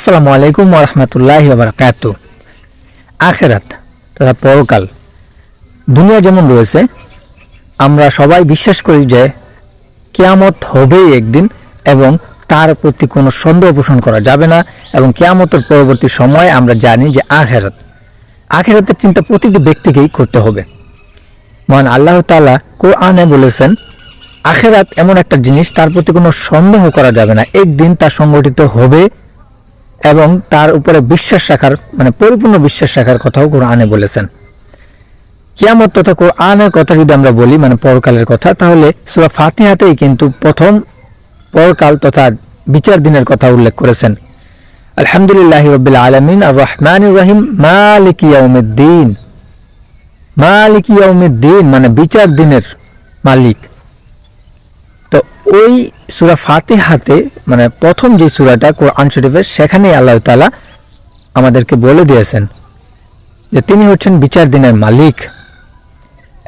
আসসালামু আলাইকুম ওয়া রাহমাতুল্লাহি ওয়া বারাকাতুহু। আখিরাত তথা পরকাল দুনিয়া যেমন রয়েছে, আমরা সবাই বিশ্বাস করি যে কিয়ামত হবেই একদিন এবং তার প্রতি কোনো সন্দেহ পোষণ করা যাবে না। এবং কিয়ামতের পরবর্তী সময়ে আমরা জানি যে আখিরাতের চিন্তা প্রতিটি ব্যক্তিকেই করতে হবে। মহান আল্লাহ তাআলা কোরআনে বলেছেন, আখিরাত এমন একটা জিনিস, তার প্রতি কোনো সন্দেহ করা যাবে না, একদিন তা সংগঠিত হবে এবং তার উপরে বিশ্বাস রাখার পরিপূর্ণ বিশ্বাস রাখার কথাও কোরআনে বলেছেন। কিয়ামত তথা কোরআনের কথা যদি আমরা বলি, পরকালের কথা, তাহলে সূরা ফাতিহাতেই কিন্তু প্রথম পরকাল তথা বিচার দিনের কথা উল্লেখ করেছেন। আলহামদুলিল্লাহি রাব্বিল আলামিন আর রহমানির রহিম মালিকি ইয়াউমিদ্দিন। মালিকি ইয়াউমিদ্দিন বিচার দিনের মালিক। তো ওই সূরা ফাতিহাতে প্রথম যে সূরাটা কোরআন শরীফের, সেখানেই আল্লাহ তাআলা আমাদেরকে বলে দিয়েছেন যে তিনি হচ্ছেন বিচার দিনের মালিক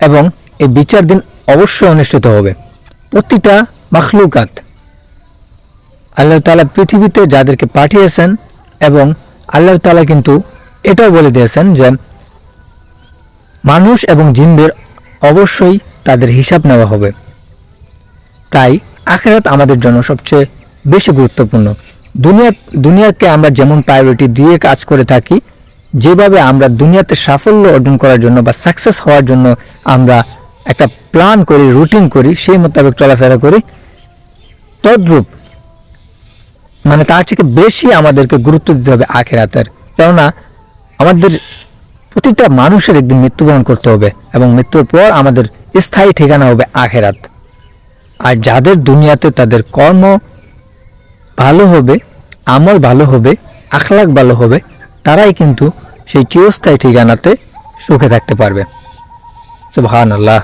এবং এই বিচার দিন অবশ্যই অনুষ্ঠিত হবে। প্রতিটা মাখলুকাত আল্লাহ তাআলা পৃথিবীতে যাদেরকে পাঠিয়েছেন, এবং আল্লাহ তাআলা কিন্তু এটাও বলে দিয়েছেন যে মানুষ এবং জিনদের অবশ্যই তাদের হিসাব নেওয়া হবে। তাই আখিরাত আমাদের জন্য সবচেয়ে বেশি গুরুত্বপূর্ণ। দুনিয়াকে আমরা যেমন প্রায়োরিটি দিয়ে কাজ করে থাকি, যেভাবে আমরা দুনিয়াতে সাফল্য অর্জন করার জন্য বা সাকসেস হওয়ার জন্য আমরা একটা প্ল্যান করি, রুটিন করি, সেই মোতাবেক চলাফেরা করি, তদ্রূপ তার থেকে বেশি আমাদেরকে গুরুত্ব দিতে হবে আখিরাতের। কেননা আমাদের প্রতিটা মানুষের একদিন মৃত্যুবরণ করতে হবে এবং মৃত্যুর পর আমাদের স্থায়ী ঠিকানা হবে আখিরাত। আর যাদের দুনিয়াতে তাদের কর্ম ভালো হবে, আমল ভালো হবে, আখলাক ভালো হবে, তারাই কিন্তু সেই চিরস্থায়ী ঠিকানাতে সুখে থাকতে পারবে। সুবহানাল্লাহ।